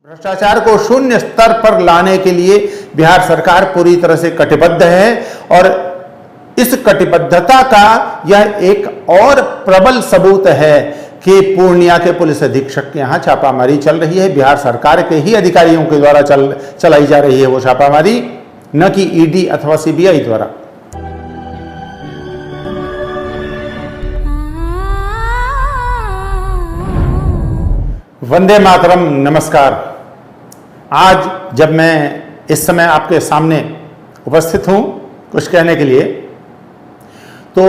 भ्रष्टाचार को शून्य स्तर पर लाने के लिए बिहार सरकार पूरी तरह से कटिबद्ध है और इस कटिबद्धता का यह एक और प्रबल सबूत है कि पूर्णिया के पुलिस अधीक्षक के यहां छापामारी चल रही है। बिहार सरकार के ही अधिकारियों के द्वारा चलाई जा रही है वो छापामारी, न कि ईडी अथवा सीबीआई द्वारा। वंदे मातरम, नमस्कार। आज जब मैं इस समय आपके सामने उपस्थित हूं कुछ कहने के लिए, तो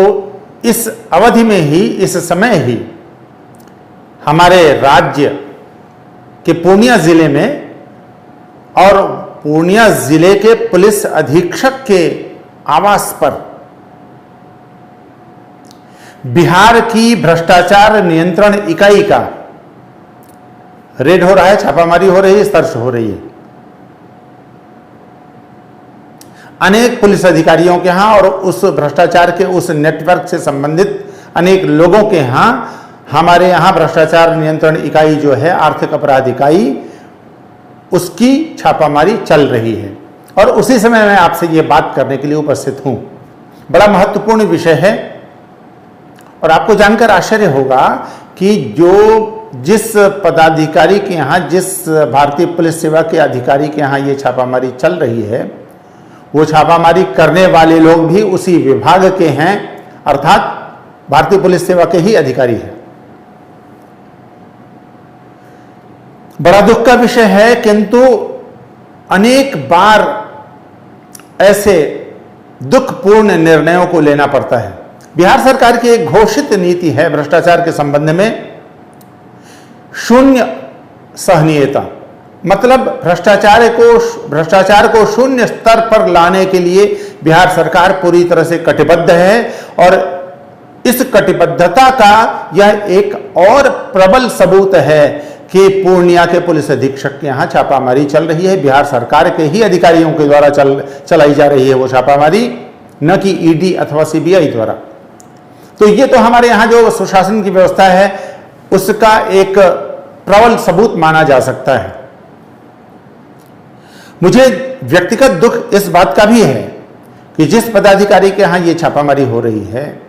इस अवधि में ही, इस समय ही हमारे राज्य के पूर्णिया जिले में और पूर्णिया जिले के पुलिस अधीक्षक के आवास पर बिहार की भ्रष्टाचार नियंत्रण इकाई का रेड हो रहा है, छापामारी हो रही है, सर्च हो रही है। अनेक पुलिस अधिकारियों के यहां और उस भ्रष्टाचार के उस नेटवर्क से संबंधित अनेक लोगों के यहां, हमारे यहां भ्रष्टाचार नियंत्रण इकाई जो है, आर्थिक अपराध इकाई, उसकी छापामारी चल रही है। और उसी समय मैं आपसे ये बात करने के लिए उपस्थित हूं। बड़ा महत्वपूर्ण विषय है और आपको जानकर आश्चर्य होगा कि जिस पदाधिकारी के यहाँ, जिस भारतीय पुलिस सेवा के अधिकारी के यहाँ ये छापामारी चल रही है, वो छापामारी करने वाले लोग भी उसी विभाग के हैं, अर्थात भारतीय पुलिस सेवा के ही अधिकारी हैं। बड़ा दुख का विषय है, किंतु अनेक बार ऐसे दुखपूर्ण निर्णयों को लेना पड़ता है। बिहार सरकार की एक घोषित नीति है भ्रष्टाचार के संबंध में, शून्य सहनीयता। मतलब भ्रष्टाचार को शून्य स्तर पर लाने के लिए बिहार सरकार पूरी तरह से कटिबद्ध है और इस कटिबद्धता का यह एक और प्रबल सबूत है कि पूर्णिया के पुलिस अधीक्षक के यहां छापामारी चल रही है। बिहार सरकार के ही अधिकारियों के द्वारा चलाई जा रही है वो छापामारी, न कि ईडी अथवा सीबीआई द्वारा। तो ये तो हमारे यहां जो सुशासन की व्यवस्था है उसका एक प्रबल सबूत माना जा सकता है। मुझे व्यक्तिगत दुख इस बात का भी है कि जिस पदाधिकारी के यहां ये छापामारी हो रही है,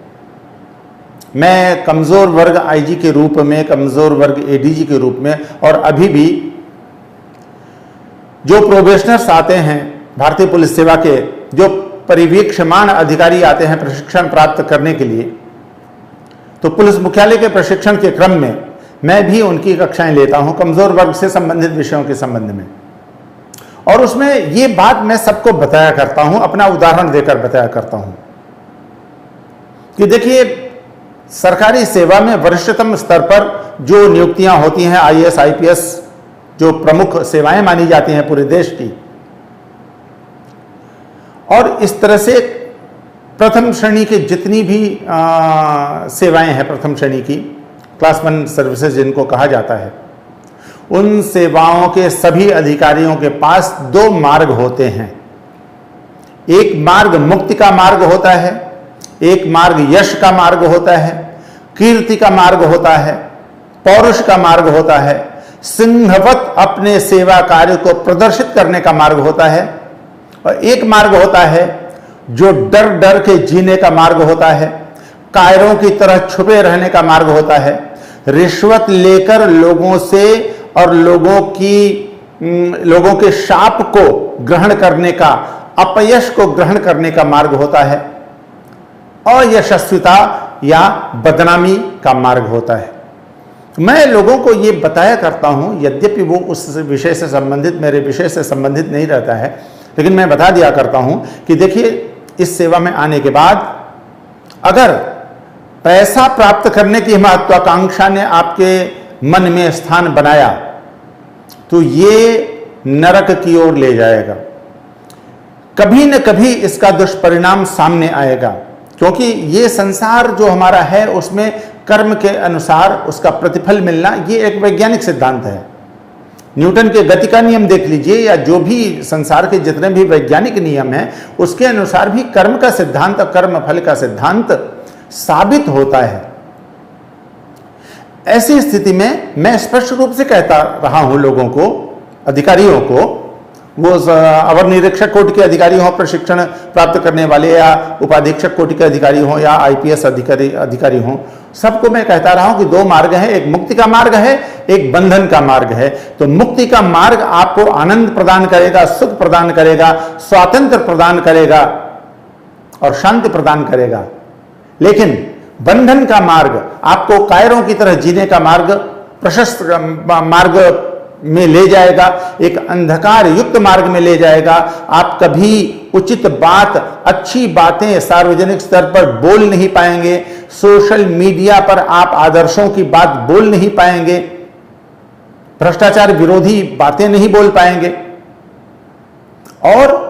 मैं कमजोर वर्ग आईजी के रूप में, कमजोर वर्ग एडीजी के रूप में, और अभी भी जो प्रोबेशनर्स आते हैं भारतीय पुलिस सेवा के, जो परिवीक्षमान अधिकारी आते हैं प्रशिक्षण प्राप्त करने के लिए, तो पुलिस मुख्यालय के प्रशिक्षण के क्रम में मैं भी उनकी कक्षाएं लेता हूं कमजोर वर्ग से संबंधित विषयों के संबंध में। और उसमें ये बात मैं सबको बताया करता हूं, अपना उदाहरण देकर बताया करता हूं कि देखिए, सरकारी सेवा में वरिष्ठतम स्तर पर जो नियुक्तियां होती हैं, आईएएस आईपीएस, जो प्रमुख सेवाएं मानी जाती हैं पूरे देश की, और इस तरह से प्रथम श्रेणी के जितनी भी सेवाएं हैं, प्रथम श्रेणी की क्लास 1 सर्विसेज जिनको कहा जाता है, उन सेवाओं के सभी अधिकारियों के पास 2 मार्ग होते हैं। एक मार्ग मुक्ति का मार्ग होता है, एक मार्ग यश का मार्ग होता है, कीर्ति का मार्ग होता है, पौरुष का मार्ग होता है, सिंहवत अपने सेवा कार्य को प्रदर्शित करने का मार्ग होता है, और एक मार्ग होता है जो डर डर के जीने का मार्ग होता है, कायरों की तरह छुपे रहने का मार्ग होता है, रिश्वत लेकर लोगों से और लोगों के शाप को ग्रहण करने का, अपयश को ग्रहण करने का मार्ग होता है, अयशस्विता या बदनामी का मार्ग होता है। मैं लोगों को ये बताया करता हूं, यद्यपि वो उस विषय से संबंधित, मेरे विषय से संबंधित नहीं रहता है, लेकिन मैं बता दिया करता हूं कि देखिए, इस सेवा में आने के बाद अगर पैसा प्राप्त करने की महत्वाकांक्षा ने आपके मन में स्थान बनाया तो ये नरक की ओर ले जाएगा। कभी न कभी इसका दुष्परिणाम सामने आएगा, क्योंकि ये संसार जो हमारा है उसमें कर्म के अनुसार उसका प्रतिफल मिलना, ये एक वैज्ञानिक सिद्धांत है। न्यूटन के गति का नियम देख लीजिए, या जो भी संसार के जितने भी वैज्ञानिक नियम हैं, उसके अनुसार भी कर्म का सिद्धांत, कर्म फल का सिद्धांत साबित होता है। ऐसी स्थिति में मैं स्पष्ट रूप से कहता रहा हूं लोगों को अधिकारियों को, वो अवर निरीक्षक कोटि के अधिकारी हों, प्रशिक्षण प्राप्त करने वाले, या उपाधीक्षक कोटि के अधिकारी हों, या आईपीएस अधिकारी हों, सबको मैं कहता रहा हूं कि दो मार्ग है, एक मुक्ति का मार्ग है, एक बंधन का मार्ग है। तो मुक्ति का मार्ग आपको आनंद प्रदान करेगा, सुख प्रदान करेगा, स्वातंत्र प्रदान करेगा और शांति प्रदान करेगा। लेकिन बंधन का मार्ग आपको कायरों की तरह जीने का मार्ग, प्रशस्त मार्ग में ले जाएगा, एक अंधकार युक्त मार्ग में ले जाएगा। आप कभी उचित बात, अच्छी बातें सार्वजनिक स्तर पर बोल नहीं पाएंगे, सोशल मीडिया पर आप आदर्शों की बात बोल नहीं पाएंगे, भ्रष्टाचार विरोधी बातें नहीं बोल पाएंगे। और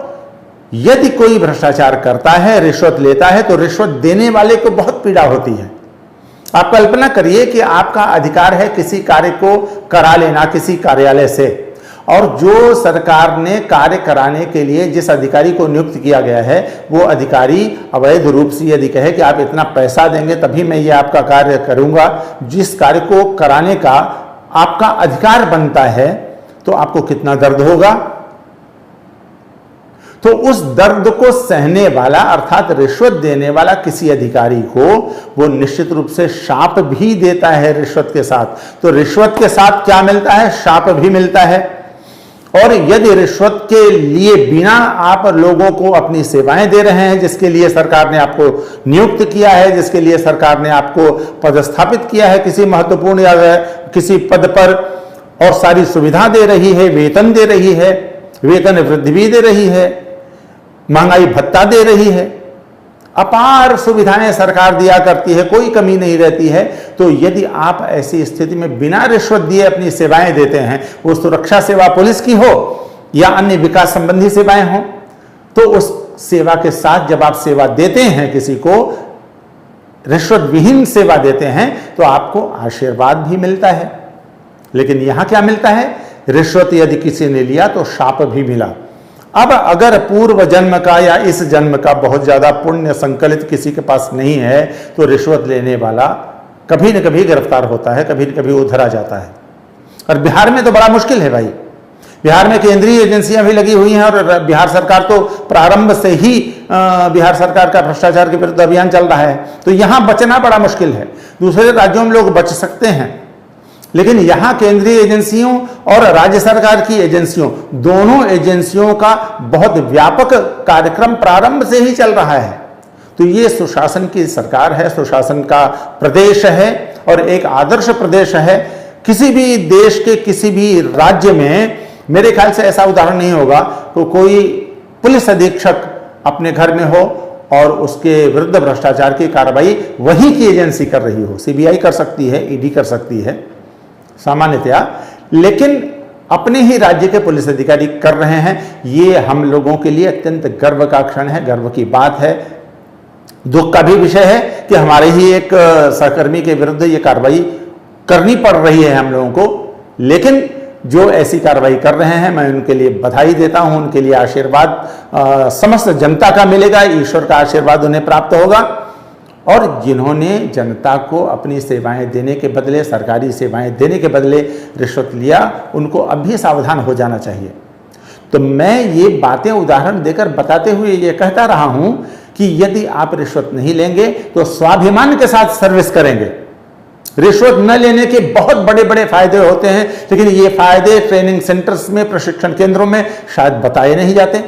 यदि कोई भ्रष्टाचार करता है, रिश्वत लेता है, तो रिश्वत देने वाले को बहुत पीड़ा होती है। आप कल्पना करिए कि आपका अधिकार है किसी कार्य को करा लेना किसी कार्यालय से, और जो सरकार ने कार्य कराने के लिए जिस अधिकारी को नियुक्त किया गया है, वो अधिकारी अवैध रूप से यदि कहे कि आप इतना पैसा देंगे तभी मैं ये आपका कार्य करूंगा, जिस कार्य को कराने का आपका अधिकार बनता है, तो आपको कितना दर्द होगा। तो उस दर्द को सहने वाला, अर्थात रिश्वत देने वाला किसी अधिकारी को वो निश्चित रूप से शाप भी देता है रिश्वत के साथ। तो रिश्वत के साथ क्या मिलता है? शाप भी मिलता है। और यदि रिश्वत के लिए बिना आप लोगों को अपनी सेवाएं दे रहे हैं, जिसके लिए सरकार ने आपको नियुक्त किया है, जिसके लिए सरकार ने आपको पदस्थापित किया है किसी महत्वपूर्ण या किसी पद पर, और सारी सुविधा दे रही है, वेतन दे रही है, वेतन वृद्धि भी दे रही है, महंगाई भत्ता दे रही है, अपार सुविधाएं सरकार दिया करती है, कोई कमी नहीं रहती है। तो यदि आप ऐसी स्थिति में बिना रिश्वत दिए अपनी सेवाएं देते हैं, वो सुरक्षा सेवा पुलिस की हो या अन्य विकास संबंधी सेवाएं हो, तो उस सेवा के साथ जब आप सेवा देते हैं, किसी को रिश्वत विहीन सेवा देते हैं, तो आपको आशीर्वाद भी मिलता है। लेकिन यहां क्या मिलता है? रिश्वत यदि किसी ने लिया तो शाप भी मिला। अब अगर पूर्व जन्म का या इस जन्म का बहुत ज्यादा पुण्य संकलित किसी के पास नहीं है, तो रिश्वत लेने वाला कभी न कभी गिरफ्तार होता है, कभी न कभी उधरा जाता है। और बिहार में तो बड़ा मुश्किल है भाई। बिहार में केंद्रीय एजेंसियां भी लगी हुई हैं, और बिहार सरकार तो प्रारंभ से ही बिहार सरकार का भ्रष्टाचार के विरुद्ध अभियान चल रहा है। तो यहां बचना बड़ा मुश्किल है। दूसरे राज्यों में लोग बच सकते हैं, लेकिन यहां केंद्रीय एजेंसियों और राज्य सरकार की एजेंसियों, दोनों एजेंसियों का बहुत व्यापक कार्यक्रम प्रारंभ से ही चल रहा है। तो ये सुशासन की सरकार है, सुशासन का प्रदेश है, और एक आदर्श प्रदेश है। किसी भी देश के किसी भी राज्य में मेरे ख्याल से ऐसा उदाहरण नहीं होगा तो कोई पुलिस अधीक्षक अपने घर में हो और उसके विरुद्ध भ्रष्टाचार की कार्रवाई वहीं की एजेंसी कर रही हो। सीबीआई कर सकती है, ईडी कर सकती है सामान्यतया, लेकिन अपने ही राज्य के पुलिस अधिकारी कर रहे हैं। ये हम लोगों के लिए अत्यंत गर्व का क्षण है, गर्व की बात है। दुख का भी विषय है कि हमारे ही एक सहकर्मी के विरुद्ध ये कार्रवाई करनी पड़ रही है हम लोगों को, लेकिन जो ऐसी कार्रवाई कर रहे हैं, मैं उनके लिए बधाई देता हूं, उनके लिए आशीर्वाद समस्त जनता का मिलेगा, ईश्वर का आशीर्वाद उन्हें प्राप्त होगा। और जिन्होंने जनता को अपनी सेवाएं देने के बदले, सरकारी सेवाएं देने के बदले रिश्वत लिया, उनको अब भी सावधान हो जाना चाहिए। तो मैं ये बातें उदाहरण देकर बताते हुए ये कहता रहा हूं कि यदि आप रिश्वत नहीं लेंगे तो स्वाभिमान के साथ सर्विस करेंगे। रिश्वत न लेने के बहुत बड़े बड़े फायदे होते हैं, लेकिन ये फायदे ट्रेनिंग सेंटर्स में, प्रशिक्षण केंद्रों में शायद बताए नहीं जाते।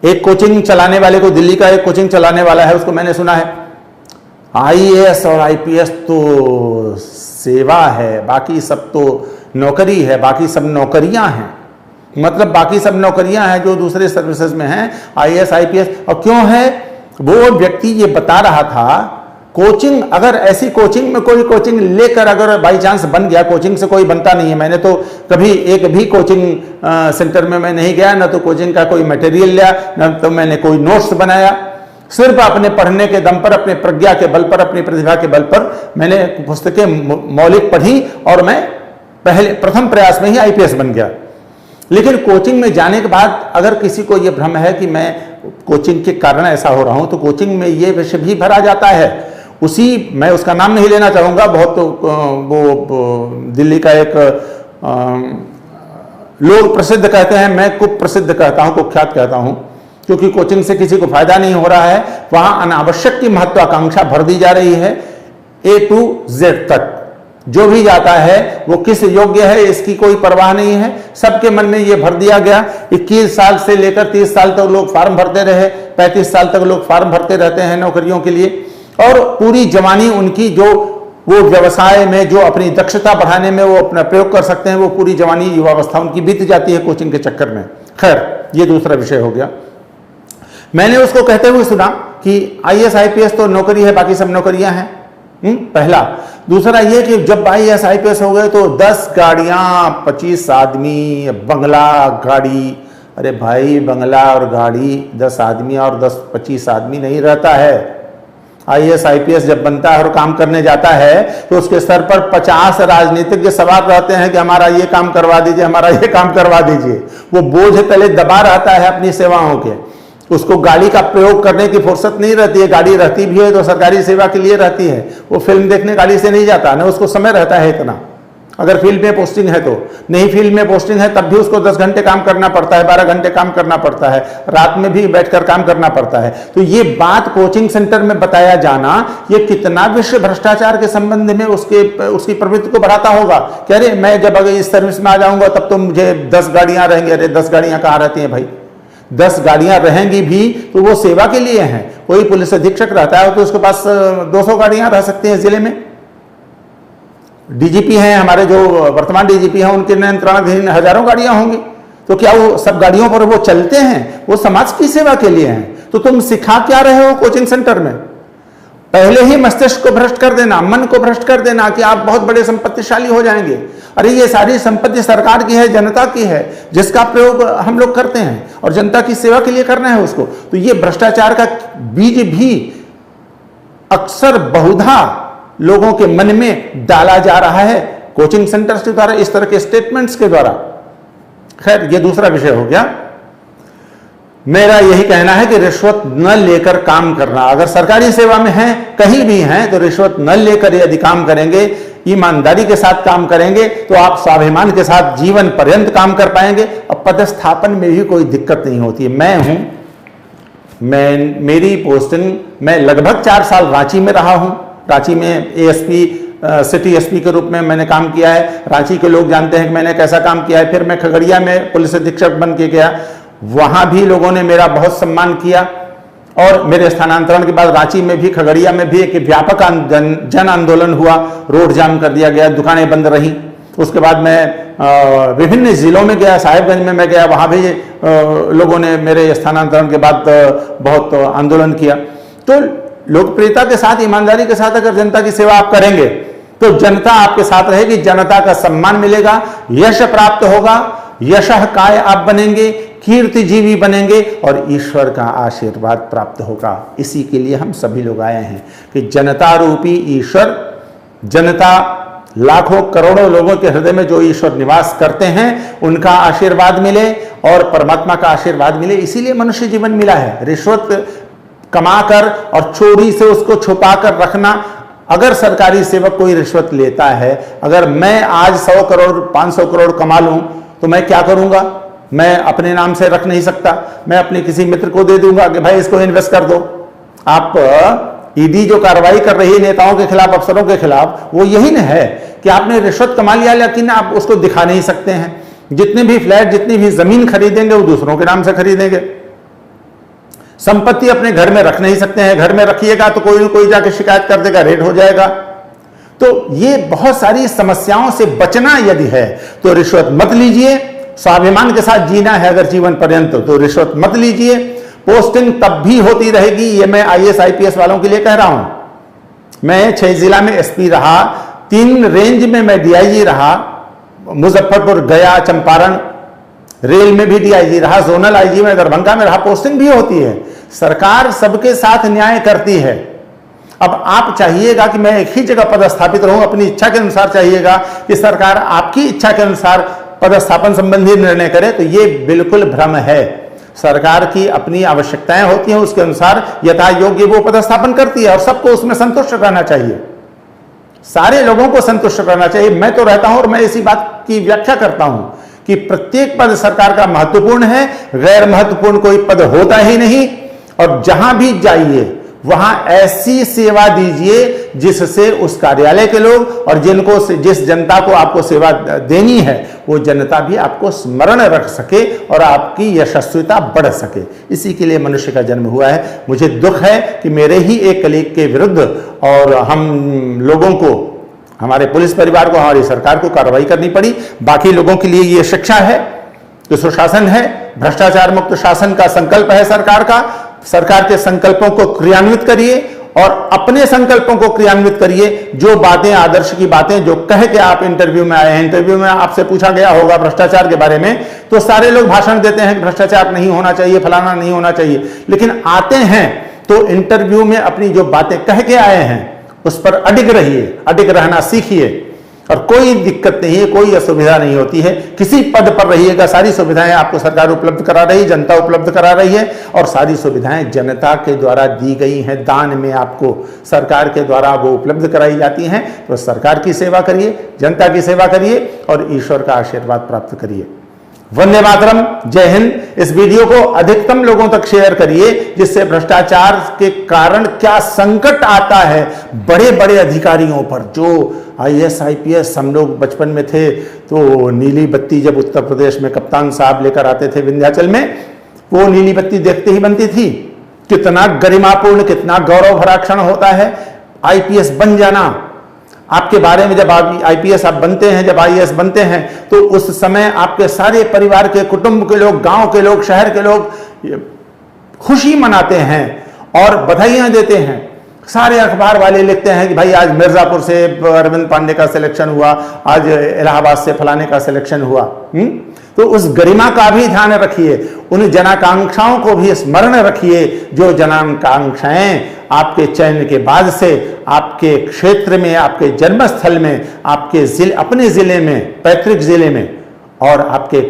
एक कोचिंग चलाने वाले को, दिल्ली का एक कोचिंग चलाने वाला है, उसको मैंने सुना है आईएएस और आईपीएस तो सेवा है, बाकी सब तो नौकरी है, बाकी सब नौकरियां हैं। मतलब बाकी सब नौकरियां हैं जो दूसरे सर्विसेज में हैं, आईएएस आईपीएस। और क्यों है? वो व्यक्ति ये बता रहा था, कोचिंग, अगर ऐसी कोचिंग में कोई कोचिंग लेकर अगर बाई चांस बन गया, कोचिंग से कोई बनता नहीं है। मैंने तो कभी एक भी कोचिंग सेंटर में मैं नहीं गया, ना तो कोचिंग का कोई मटेरियल लिया, ना तो मैंने कोई नोट्स बनाया। सिर्फ अपने पढ़ने के दम पर, अपने प्रज्ञा के बल पर, अपनी प्रतिभा के बल पर मैंने पुस्तकें मौलिक पढ़ी और मैं प्रथम प्रयास में ही आईपीएस बन गया। लेकिन कोचिंग में जाने के बाद अगर किसी को यह भ्रम है कि मैं कोचिंग के कारण ऐसा हो रहा हूं, तो कोचिंग में ये विषय भी भरा जाता है। उसी, मैं उसका नाम नहीं लेना चाहूँगा, बहुत वो दिल्ली का एक लोग प्रसिद्ध कहते हैं, मैं कुप्रसिद्ध कहता हूं, कुख्यात कहता हूं, क्योंकि कोचिंग से किसी को फायदा नहीं हो रहा है। वहां अनावश्यक की महत्वाकांक्षा भर दी जा रही है। A to Z तक जो भी जाता है वो किस योग्य है इसकी कोई परवाह नहीं है। सबके मन में ये भर दिया गया। 21 साल से लेकर 30 साल तक लोग फॉर्म भरते रहे, 35 साल तक लोग फॉर्म भरते रहते हैं नौकरियों के लिए, और पूरी जवानी उनकी जो वो व्यवसाय में जो अपनी दक्षता बढ़ाने में वो अपना प्रयोग कर सकते हैं, वो पूरी जवानी युवावस्था उनकी बीत जाती है कोचिंग के चक्कर में। खैर, ये दूसरा विषय हो गया। मैंने उसको कहते हुए सुना कि IAS IPS तो नौकरी है, बाकी सब नौकरियां हैं, पहला। दूसरा ये कि जब IAS IPS हो गए तो 10 गाड़ियां, 25 आदमी, बंगला, गाड़ी। अरे भाई, बंगला और गाड़ी 10 आदमी और 10-25 आदमी नहीं रहता है। IAS IPS जब बनता है और काम करने जाता है तो उसके सर पर 50 राजनीतिज्ञ सवार रहते हैं कि हमारा ये काम करवा दीजिए, हमारा ये काम करवा दीजिए। वो बोझ तले दबा रहता है अपनी सेवाओं के। उसको गाड़ी का प्रयोग करने की फुर्सत नहीं रहती है। गाड़ी रहती भी है तो सरकारी सेवा के लिए रहती है। वो फिल्म देखने गाड़ी से नहीं जाता, ना उसको समय रहता है इतना। अगर फील्ड में पोस्टिंग है तो नहीं, फील्ड में पोस्टिंग है तब भी उसको 10 घंटे काम करना पड़ता है, 12 घंटे काम करना पड़ता है, रात में भी बैठकर काम करना पड़ता है। तो ये बात कोचिंग सेंटर में बताया जाना, ये कितना विश्व भ्रष्टाचार के संबंध में उसकी प्रवृत्ति को बढ़ाता होगा। कि अरे मैं जब अगर इस सर्विस में आ जाऊंगा तब तो मुझे 10 गाड़ियां रहेंगी। अरे 10 गाड़ियां कहाँ रहती हैं भाई? 10 गाड़ियां रहेंगी भी तो वो सेवा के लिए हैं। कोई पुलिस अधीक्षक रहता है तो उसके पास 200 गाड़ियां रह सकती हैं जिले में। डीजीपी हैं, हमारे जो वर्तमान डीजीपी हैं, उनके नियंत्रणाधीन हजारों गाड़ियां होंगी। तो क्या वो सब गाड़ियों पर वो चलते हैं? वो समाज की सेवा के लिए हैं। तो तुम सिखा क्या रहे हो कोचिंग सेंटर में? पहले ही मस्तिष्क को भ्रष्ट कर देना, मन को भ्रष्ट कर देना कि आप बहुत बड़े संपत्तिशाली हो जाएंगे। अरे ये सारी संपत्ति सरकार की है, जनता की है, जिसका प्रयोग हम लोग करते हैं और जनता की सेवा के लिए करना है उसको। तो ये भ्रष्टाचार का बीज भी अक्सर बहुधा लोगों के मन में डाला जा रहा है कोचिंग सेंटर्स के द्वारा, इस तरह के स्टेटमेंट्स के द्वारा। खैर, ये दूसरा विषय हो गया। मेरा यही कहना है कि रिश्वत न लेकर काम करना। अगर सरकारी सेवा में हैं, कहीं भी हैं, तो रिश्वत न लेकर यदि काम करेंगे, ईमानदारी के साथ काम करेंगे, तो आप स्वाभिमान के साथ जीवन पर्यंत काम कर पाएंगे। और पदस्थापन में भी कोई दिक्कत नहीं होती है। मेरी पोस्टिंग, मैं लगभग 4 साल रांची में रहा हूं। रांची में ASP, सिटी SP के रूप में मैंने काम किया है। रांची के लोग जानते हैं कि मैंने कैसा काम किया है। फिर मैं खगड़िया में पुलिस अधीक्षक बन के गया, वहां भी लोगों ने मेरा बहुत सम्मान किया। और मेरे स्थानांतरण के बाद रांची में भी, खगड़िया में भी एक व्यापक जन आंदोलन हुआ, रोड जाम कर दिया गया, दुकानें बंद रही। उसके बाद मैं विभिन्न जिलों में गया, साहिबगंज में मैं गया, वहां भी लोगों ने मेरे स्थानांतरण के बाद बहुत आंदोलन किया। तो लोकप्रियता के साथ, ईमानदारी के साथ अगर जनता की सेवा आप करेंगे तो जनता आपके साथ रहेगी, जनता का सम्मान मिलेगा, यश प्राप्त होगा, यशः काय आप बनेंगे, कीर्तिजीवी बनेंगे और ईश्वर का आशीर्वाद प्राप्त होगा। इसी के लिए हम सभी लोग आए हैं कि जनता रूपी ईश्वर, जनता लाखों करोड़ों लोगों के हृदय में जो ईश्वर निवास करते हैं, उनका आशीर्वाद मिले और परमात्मा का आशीर्वाद मिले। इसीलिए मनुष्य जीवन मिला है। रिश्वत कमाकर और चोरी से उसको छुपाकर रखना, अगर सरकारी सेवक कोई रिश्वत लेता है, अगर मैं आज 100 करोड़ 500 करोड़ कमा लूं तो मैं क्या करूंगा? मैं अपने नाम से रख नहीं सकता। मैं अपने किसी मित्र को दे दूंगा कि भाई इसको इन्वेस्ट कर दो। आप ईडी जो कार्रवाई कर रही है नेताओं के खिलाफ, अफसरों के खिलाफ, वो यही न है कि आपने रिश्वत कमा लिया, लेकिन आप उसको दिखा नहीं सकते हैं। जितने भी फ्लैट, जितनी भी जमीन खरीदेंगे वो दूसरों के नाम से खरीदेंगे। संपत्ति अपने घर में रख नहीं सकते हैं। घर में रखिएगा तो कोई न कोई जाके शिकायत कर देगा, रेड हो जाएगा। तो ये बहुत सारी समस्याओं से बचना यदि है तो रिश्वत मत लीजिए। स्वाभिमान के साथ जीना है अगर जीवन पर्यंत तो रिश्वत मत लीजिए। पोस्टिंग तब भी होती रहेगी, ये मैं IAS IPS वालों के लिए कह रहा हूं। मैं 6 जिला में SP रहा, 3 रेंज में मैं DIG रहा, मुजफ्फरपुर, गया, चंपारण, रेल में भी DIG रहा, जोनल IG में दरभंगा में रहा। पोस्टिंग भी होती है। सरकार सबके साथ न्याय करती है। अब आप चाहिएगा कि मैं एक ही जगह पदस्थापित रहूं, अपनी इच्छा के अनुसार चाहिएगा कि सरकार आपकी इच्छा के अनुसार पदस्थापन संबंधी निर्णय करे, तो ये बिल्कुल भ्रम है। सरकार की अपनी आवश्यकताएं होती हैं, उसके अनुसार यथा योग्य वो पदस्थापन करती है और सबको उसमें संतुष्ट रहना चाहिए। सारे लोगों को संतुष्ट रहना चाहिए। मैं तो रहता हूं और मैं इसी बात की व्याख्या करता हूं कि प्रत्येक पद सरकार का महत्वपूर्ण है, गैर महत्वपूर्ण कोई पद होता ही नहीं। और जहां भी जाइए वहां ऐसी सेवा दीजिए जिससे उस कार्यालय के लोग और जिस जनता को आपको सेवा देनी है वो जनता भी आपको स्मरण रख सके और आपकी यशस्विता बढ़ सके। इसी के लिए मनुष्य का जन्म हुआ है। मुझे दुख है कि मेरे ही एक कलीग के विरुद्ध और हम लोगों को, हमारे पुलिस परिवार को, हमारी सरकार को कार्रवाई करनी पड़ी। बाकी लोगों के लिए ये शिक्षा है कि सुशासन है, भ्रष्टाचार मुक्त शासन का संकल्प है सरकार का। सरकार के संकल्पों को क्रियान्वित करिए और अपने संकल्पों को क्रियान्वित करिए। जो बातें, आदर्श की बातें जो कह के आप इंटरव्यू में आए हैं, इंटरव्यू में आपसे पूछा गया होगा भ्रष्टाचार के बारे में, तो सारे लोग भाषण देते हैं कि भ्रष्टाचार नहीं होना चाहिए, फलाना नहीं होना चाहिए, लेकिन आते हैं तो इंटरव्यू में अपनी जो बातें कह के आए हैं उस पर अडिग रहिए, अडिग रहना सीखिए और कोई दिक्कत नहीं है, कोई असुविधा नहीं होती है। किसी पद पर रहिएगा, सारी सुविधाएं आपको सरकार उपलब्ध करा रही, जनता उपलब्ध करा रही है और सारी सुविधाएं जनता के द्वारा दी गई हैं, दान में आपको सरकार के द्वारा वो उपलब्ध कराई जाती हैं। तो सरकार की सेवा करिए, जनता की सेवा करिए और ईश्वर का आशीर्वाद प्राप्त करिए। वंदे मातरम, जय हिंद। इस वीडियो को अधिकतम लोगों तक शेयर करिए जिससे भ्रष्टाचार के कारण क्या संकट आता है बड़े बड़े अधिकारियों पर। जो IAS IPS हम लोग बचपन में थे तो नीली बत्ती जब उत्तर प्रदेश में कप्तान साहब लेकर आते थे विंध्याचल में, वो नीली बत्ती देखते ही बनती थी। कितना गरिमापूर्ण, कितना गौरव भरा क्षण होता है IPS बन जाना। आपके बारे में जब आप IPS आप बनते हैं, जब IAS बनते हैं तो उस समय आपके सारे परिवार के, कुटुंब के लोग, गांव के लोग, शहर के लोग खुशी मनाते हैं और बधाइयां देते हैं। सारे अखबार वाले लिखते हैं कि भाई आज मिर्जापुर से अरविंद पांडे का सिलेक्शन हुआ, आज इलाहाबाद से फलाने का सिलेक्शन हुआ। तो उस गरिमा का भी ध्यान रखिए, उन जनाकांक्षाओं को भी स्मरण रखिए जो जनाकांक्षाएं आपके चयन के बाद से आपके क्षेत्र में, आपके जन्मस्थल में, आपके जिले, अपने जिले में, पैतृक जिले में और आपके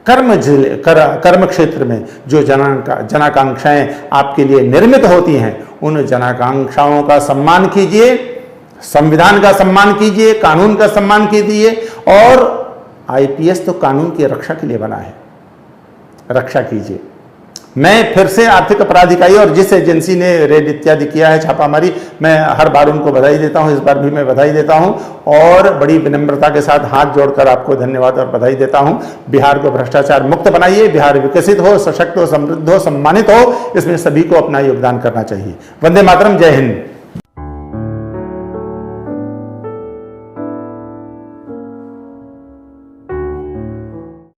कर्म क्षेत्र में जो जनाकांक्षाएं आपके लिए निर्मित होती हैं, उन जनाकांक्षाओं का सम्मान कीजिए, संविधान का सम्मान कीजिए, कानून का सम्मान कीजिए। और IPS तो कानून की रक्षा के लिए बना है, रक्षा कीजिए। मैं फिर से आर्थिक अपराध इकाई और जिस एजेंसी ने रेड इत्यादि किया है, छापामारी, मैं हर बार उनको बधाई देता हूं, इस बार भी मैं बधाई देता हूं और बड़ी विनम्रता के साथ हाथ जोड़कर आपको धन्यवाद और बधाई देता हूं। बिहार को भ्रष्टाचार मुक्त बनाइए, बिहार विकसित हो, सशक्त हो, समृद्ध हो, सम्मानित हो, इसमें सभी को अपना योगदान करना चाहिए। वंदे मातरम, जय हिंद।